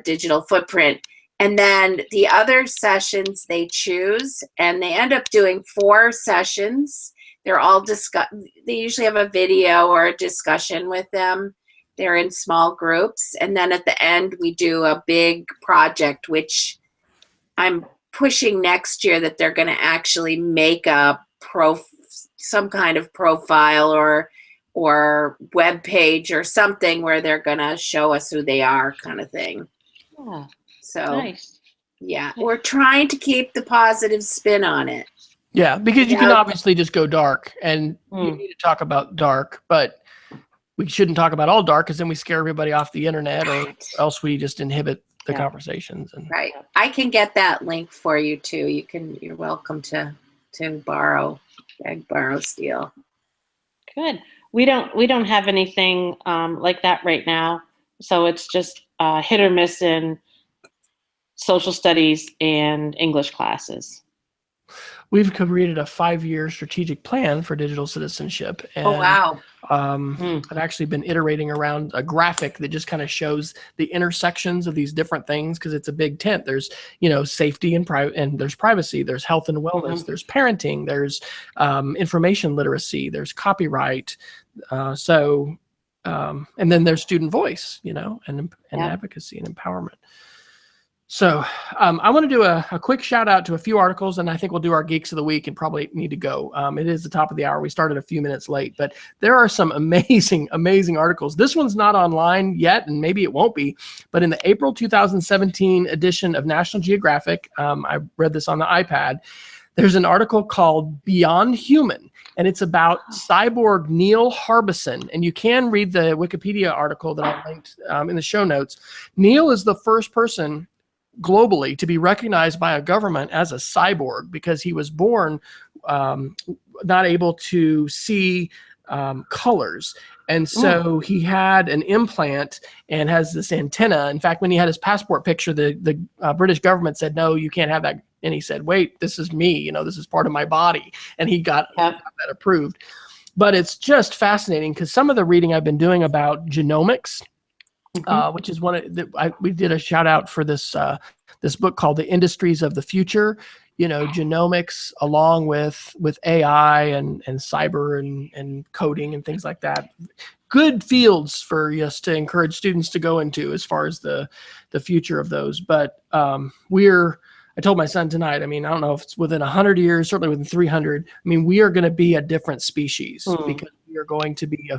digital footprint. And then the other sessions they choose, and they end up doing 4 sessions. They're all they usually have a video or a discussion with them. They're in small groups. And then at the end, we do a big project, which I'm pushing next year, that they're going to actually make some kind of profile or web page or something where they're going to show us who they are, kind of thing. So, we're trying to keep the positive spin on it. Yeah, because you can obviously just go dark, and you need to talk about dark, but we shouldn't talk about all dark, because then we scare everybody off the internet, or else we just inhibit the conversations. And I can get that link for you too. You're welcome to borrow, steal. Good. We don't have anything like that right now. So it's just hit or miss in social studies and English classes. We've created a 5-year strategic plan for digital citizenship. And, I've actually been iterating around a graphic that just kind of shows the intersections of these different things, because it's a big tent. There's, you know, safety and there's privacy, there's health and wellness, there's parenting, there's information literacy, there's copyright. And then there's student voice, you know, and advocacy and empowerment. So I want to do a quick shout out to a few articles, and I think we'll do our Geeks of the Week and probably need to go. It is the top of the hour. We started a few minutes late, but there are some amazing, amazing articles. This one's not online yet, and maybe it won't be, but in the April 2017 edition of National Geographic, I read this on the iPad, there's an article called Beyond Human, and it's about cyborg Neil Harbison. And you can read the Wikipedia article that I linked in the show notes. Neil is the first person globally to be recognized by a government as a cyborg, because he was born not able to see colors. And so he had an implant and has this antenna. In fact, when he had his passport picture, the British government said, no, you can't have that. And he said, wait, this is me, you know, this is part of my body. And he got that approved. But it's just fascinating, because some of the reading I've been doing about genomics which is one of we did a shout out for this this book called The Industries of the Future. You know, genomics along with AI and cyber and coding and things like that. Good fields for us to encourage students to go into as far as the future of those. But I told my son tonight, I mean, I don't know if it's within 100 years, certainly within 300. I mean, we are going to be a different species because we are going to be,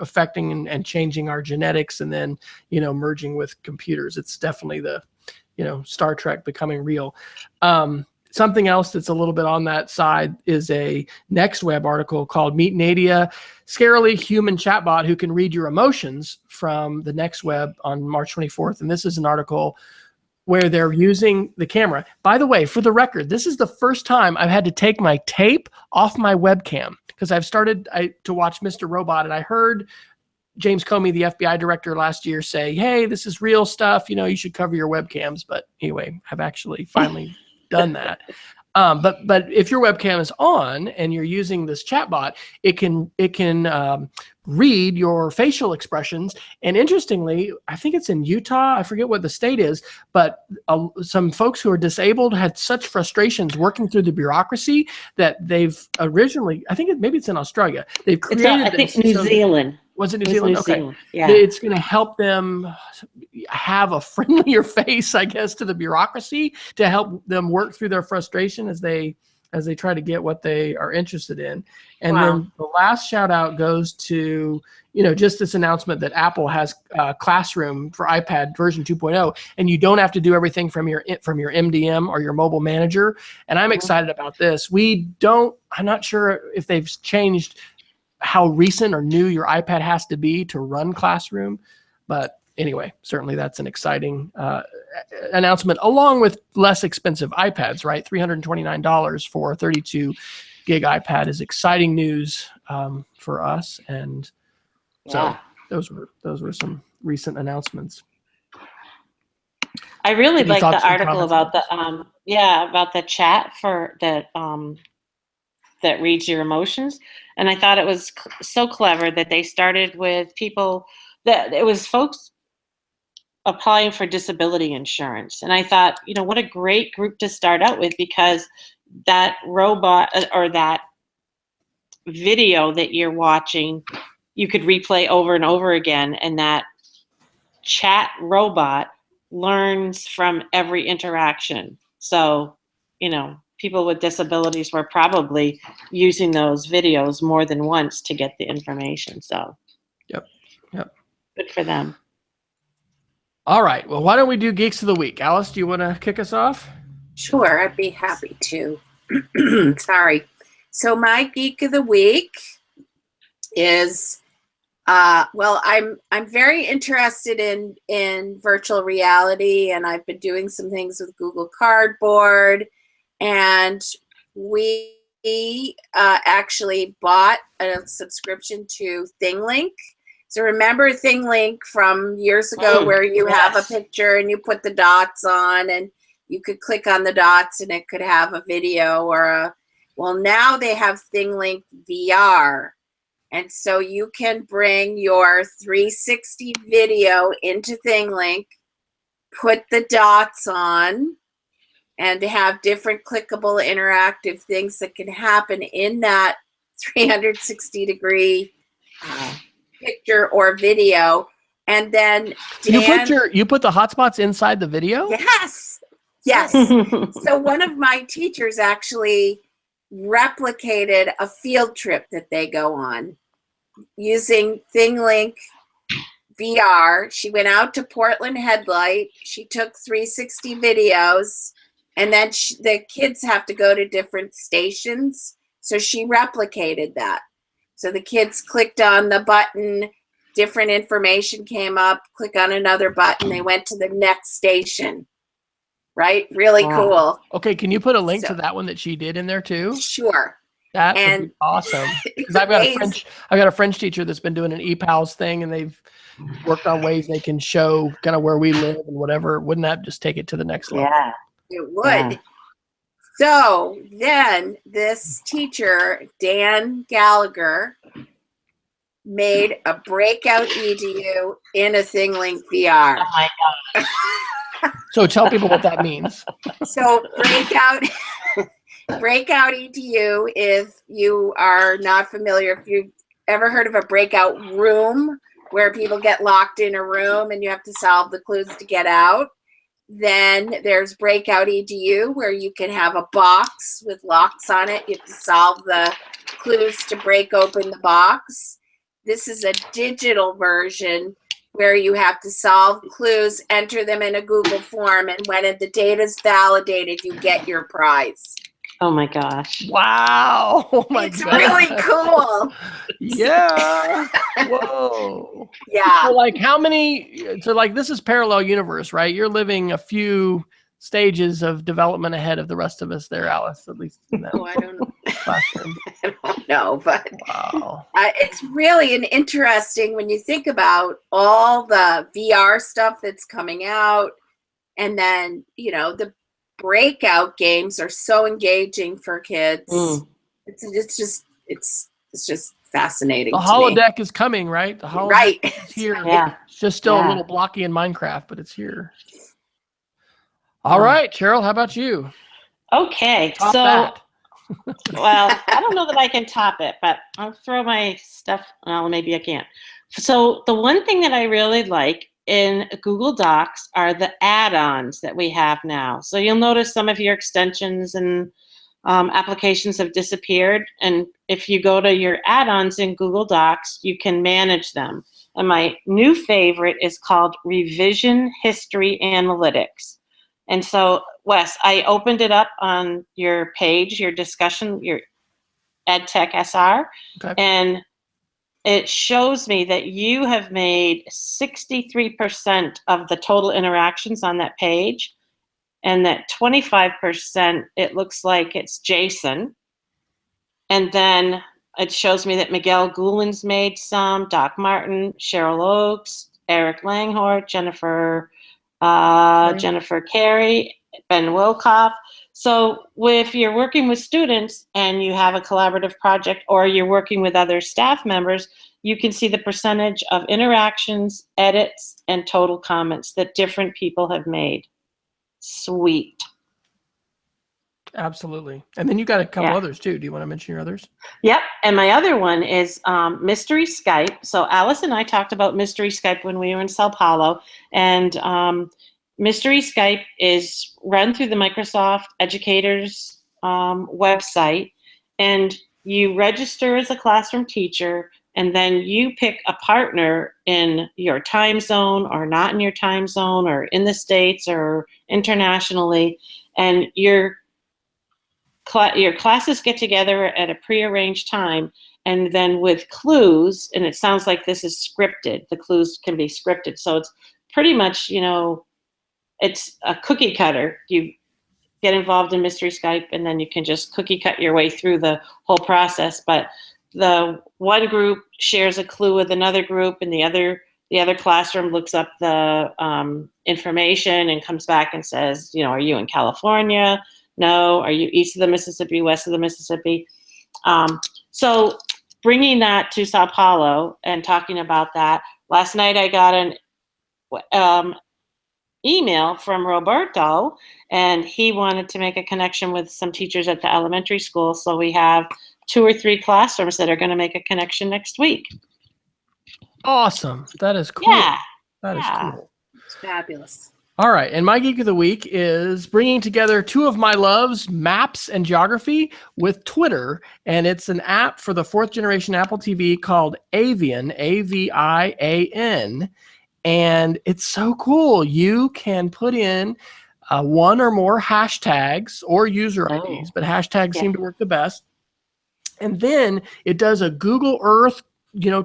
affecting and changing our genetics and then, merging with computers. It's definitely the, Star Trek becoming real. Something else that's a little bit on that side is a Next Web article called Meet Nadia, Scarily Human Chatbot Who Can Read Your Emotions, from the Next Web on March 24th. And this is an article where they're using the camera. By the way, for the record, this is the first time I've had to take my tape off my webcam because I've started to watch Mr. Robot, and I heard James Comey, the FBI director, last year say, hey, this is real stuff. You should cover your webcams. But anyway, I've actually finally done that. But if your webcam is on and you're using this chatbot, it can read your facial expressions. And interestingly, I think it's in Utah. I forget what the state is, but some folks who are disabled had such frustrations working through the bureaucracy that they've originally, maybe it's in Australia. They've created. I think New Zealand. Was it New Zealand? Okay. Zealand. Yeah. It's going to help them have a friendlier face, I guess, to the bureaucracy to help them work through their frustration as they try to get what they are interested in. And then the last shout out goes to, just this announcement that Apple has Classroom for iPad version 2.0, and you don't have to do everything from your MDM or your mobile manager. And I'm excited about this. I'm not sure if they've changed how recent or new your iPad has to be to run Classroom. But anyway, certainly that's an exciting announcement, along with less expensive iPads, right? $329 for a 32 gig iPad is exciting news for us. And so those were some recent announcements. I really like the article about the chat for that that reads your emotions. And I thought it was so clever that they started with people that it was folks applying for disability insurance. And I thought, what a great group to start out with, because that robot or that video that you're watching, you could replay over and over again. And that chat robot learns from every interaction. So, people with disabilities were probably using those videos more than once to get the information. So, yep. Good for them. All right. Well, why don't we do Geeks of the Week? Alice, do you want to kick us off? Sure, I'd be happy to. Sorry. So my Geek of the Week is, I'm very interested in virtual reality, and I've been doing some things with Google Cardboard. And we actually bought a subscription to ThingLink. So remember ThingLink from years ago, where you have a picture and you put the dots on and you could click on the dots and it could have a video well, now they have ThingLink VR. And so you can bring your 360 video into ThingLink, put the dots on, and to have different clickable interactive things that can happen in that 360-degree picture or video. And then you put the hotspots inside the video? Yes. So one of my teachers actually replicated a field trip that they go on using ThingLink VR. She went out to Portland Headlight. She took 360 videos. And then the kids have to go to different stations. So she replicated that. So the kids clicked on the button, different information came up, click on another button, they went to the next station. Right? Really cool. Okay, can you put a link to that one that she did in there too? Sure. That would be awesome. Because I've got a French teacher that's been doing an ePals thing, and they've worked on ways they can show kind of where we live and whatever. Wouldn't that just take it to the next level? Yeah. It would. Yeah. So then this teacher, Dan Gallagher, made a breakout EDU in a ThingLink VR. Oh my So tell people what that means. So breakout EDU, if you are not familiar, if you've ever heard of a breakout room where people get locked in a room and you have to solve the clues to get out, then there's breakout EDU where you can have a box with locks on it. You have to solve the clues to break open the box. This is a digital version where you have to solve clues, enter them in a Google form, and when the data is validated, you get your prize. Oh my gosh. Wow. Oh my It's God. really cool. Yeah. Whoa. Yeah. So like how many, so like this is parallel universe, right? You're living a few stages of development ahead of the rest of us there, Alice, at least in that Oh, I don't know. classroom. I don't know, but Wow. it's really an interesting when you think about all the VR stuff that's coming out, and then the breakout games are so engaging for kids. It's just fascinating. The to me. holodeck is coming, right? The holodeck Right. is here. Yeah. It's just still a Yeah. little blocky in Minecraft, but it's here. All right, Cheryl, how about you? Okay. Top So, that. well, I don't know that I can top it, but I'll throw my stuff. Well, maybe I can't. So the one thing that I really like in Google Docs are the add-ons that we have now. So you'll notice some of your extensions and applications have disappeared. And if you go to your add-ons in Google Docs, you can manage them. And my new favorite is called Revision History Analytics. And so, Wes, I opened it up on your page, your discussion, your EdTech SR, Okay. and it shows me that you have made 63% of the total interactions on that page, and that 25%, it looks like it's Jason. And then it shows me that Miguel Goulin's made some, Doc Martin, Cheryl Oakes, Eric Langhort, Jennifer Carey, Ben Wilkoff. So if you're working with students and you have a collaborative project or you're working with other staff members, you can see the percentage of interactions, edits, and total comments that different people have made. Sweet. Absolutely. And then you got a couple others too. Do you want to mention your others? Yep. And my other one is Mystery Skype. So Alice and I talked about Mystery Skype when we were in Sao Paulo. And Mystery Skype is run through the Microsoft Educators website. And you register as a classroom teacher, and then you pick a partner in your time zone or not in your time zone or in the States or internationally. And your classes get together at a prearranged time, and then with clues, and it sounds like this is scripted. The clues can be scripted. So it's pretty much, it's a cookie cutter. You get involved in Mystery Skype, and then you can just cookie cut your way through the whole process. But the one group shares a clue with another group, and the other classroom looks up the information and comes back and says, are you in California? No. Are you east of the Mississippi, west of the Mississippi? So bringing that to Sao Paulo and talking about that, last night I got an email from Roberto, and he wanted to make a connection with some teachers at the elementary school. So we have 2 or 3 classrooms that are going to make a connection next week. Awesome. That is cool. Yeah. That is cool. It's fabulous. All right. And my geek of the week is bringing together 2 of my loves, maps and geography, with Twitter. And it's an app for the 4th generation Apple TV called Avian, Avian. And it's so cool. You can put in 1 or more hashtags or user IDs, but hashtags seem to work the best. And then it does a Google Earth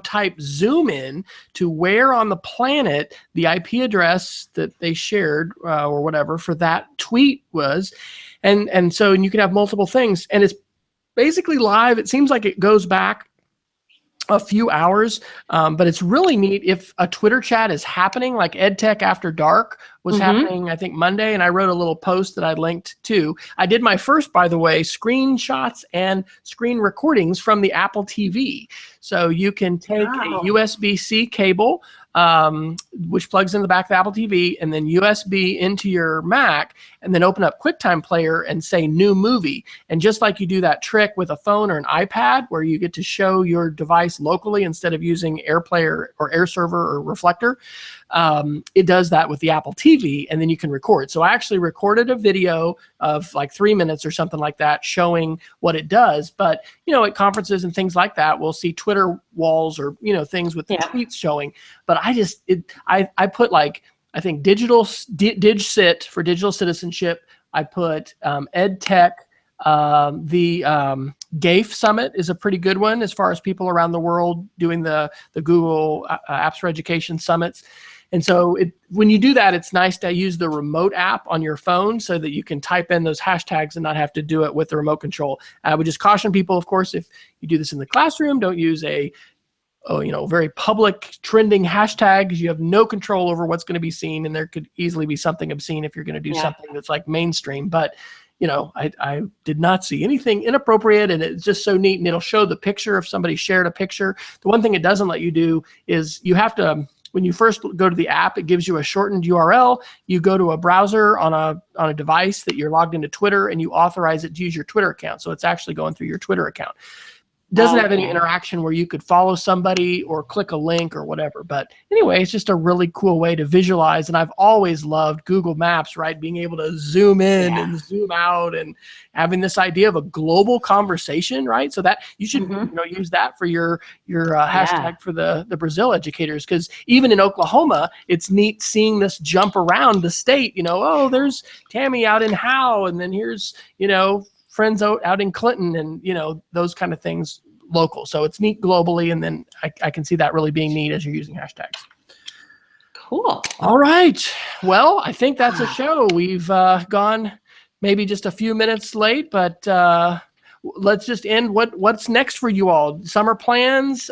type zoom in to where on the planet the IP address that they shared or whatever for that tweet was. And so you can have multiple things, and it's basically live. It seems like it goes back a few hours, but it's really neat if a Twitter chat is happening, like EdTech After Dark was happening, I think Monday, and I wrote a little post that I linked to. I did my first, by the way, screenshots and screen recordings from the Apple TV. So you can take a USB-C cable, which plugs in the back of the Apple TV, and then USB into your Mac, and then open up QuickTime Player and say new movie. And just like you do that trick with a phone or an iPad where you get to show your device locally instead of using AirPlay or AirServer or Reflector, it does that with the Apple TV, and then you can record. So I actually recorded a video of like 3 minutes or something like that showing what it does. But, you know, at conferences and things like that, we'll see Twitter walls or, you know, things with the tweets showing. But I put like, I think DigCit for digital citizenship. I put EdTech. The GAFE Summit is a pretty good one as far as people around the world doing the Google Apps for Education summits. And so when you do that, it's nice to use the remote app on your phone so that you can type in those hashtags and not have to do it with the remote control. I would just caution people, of course, if you do this in the classroom, don't use a very public trending hashtags. You have no control over what's going to be seen, and there could easily be something obscene if you're going to do something that's like mainstream. But I did not see anything inappropriate, and it's just so neat. And it'll show the picture if somebody shared a picture. The one thing it doesn't let you do is you have to, when you first go to the app, it gives you a shortened URL. You go to a browser on a device that you're logged into Twitter, and you authorize it to use your Twitter account. So it's actually going through your Twitter account. Doesn't have any interaction where you could follow somebody or click a link or whatever. But anyway, it's just a really cool way to visualize. And I've always loved Google Maps, right? Being able to zoom in and zoom out and having this idea of a global conversation, right? So that you should use that for your hashtag for the Brazil educators. Because even in Oklahoma, it's neat seeing this jump around the state. Oh, there's Tammy out in Howe, and then here's, friends out in Clinton, and those kind of things local. So it's neat globally, and then I can see that really being neat as you're using hashtags. Cool. All right. Well, I think that's a show. We've gone maybe just a few minutes late, but let's just end. What's next for you all? Summer plans,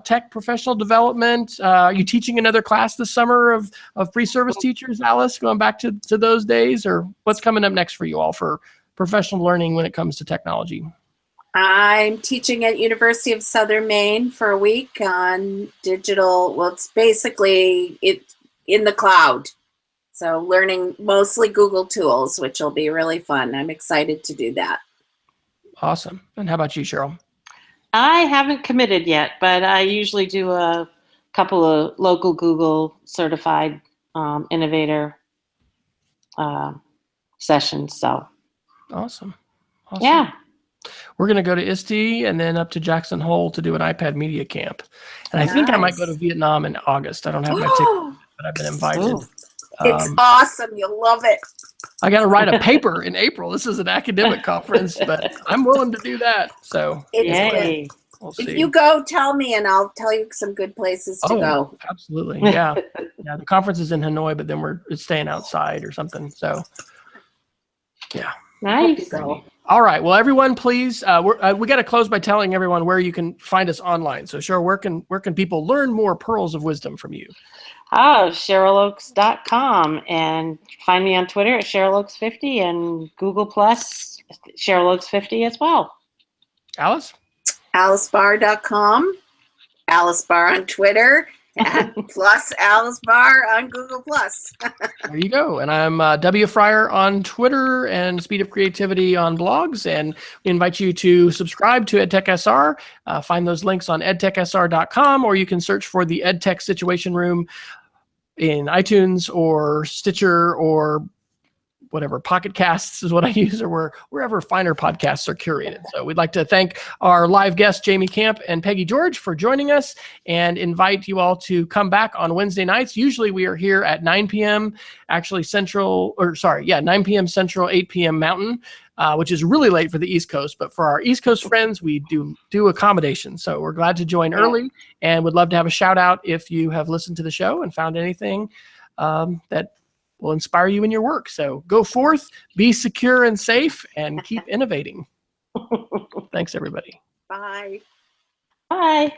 tech professional development. Are you teaching another class this summer of pre-service teachers, Alice, going back to those days? Or what's coming up next for you all for professional learning when it comes to technology? I'm teaching at University of Southern Maine for a week on digital. Well, it's basically in the cloud. So learning mostly Google tools, which will be really fun. I'm excited to do that. Awesome. And how about you, Cheryl? I haven't committed yet, but I usually do a couple of local Google certified innovator sessions. So. Awesome. Yeah. We're going to go to ISTE and then up to Jackson Hole to do an iPad media camp. And I think I might go to Vietnam in August. I don't have my ticket, but I've been invited. It's awesome. You'll love it. I got to write a paper in April. This is an academic conference, but I'm willing to do that. So it's we'll see. If you go, tell me, and I'll tell you some good places to go. Absolutely. Yeah. The conference is in Hanoi, but then we're staying outside or something. So yeah. Nice. All right. Well, everyone, please, we got to close by telling everyone where you can find us online. So, Cheryl, where can people learn more pearls of wisdom from you? CherylOaks.com, and find me on Twitter at CherylOaks50 and Google Plus CherylOaks50 as well. Alice? AliceBarr.com, Alice Barr on Twitter, and plus Alice Barr on Google Plus. There you go. And I'm W. Fryer on Twitter and Speed of Creativity on blogs. And we invite you to subscribe to EdTech SR. Find those links on edtechsr.com, or you can search for the EdTech Situation Room in iTunes or Stitcher or whatever, Pocket Casts is what I use, or wherever finer podcasts are curated. So we'd like to thank our live guests, Jamie Camp and Peggy George, for joining us, and invite you all to come back on Wednesday nights. Usually we are here at 9 p.m. 9 p.m. Central, 8 p.m. Mountain, which is really late for the East Coast. But for our East Coast friends, we do accommodations. So we're glad to join early, and would love to have a shout out if you have listened to the show and found anything that will inspire you in your work. So go forth, be secure and safe, and keep innovating. Thanks, everybody. Bye. Bye.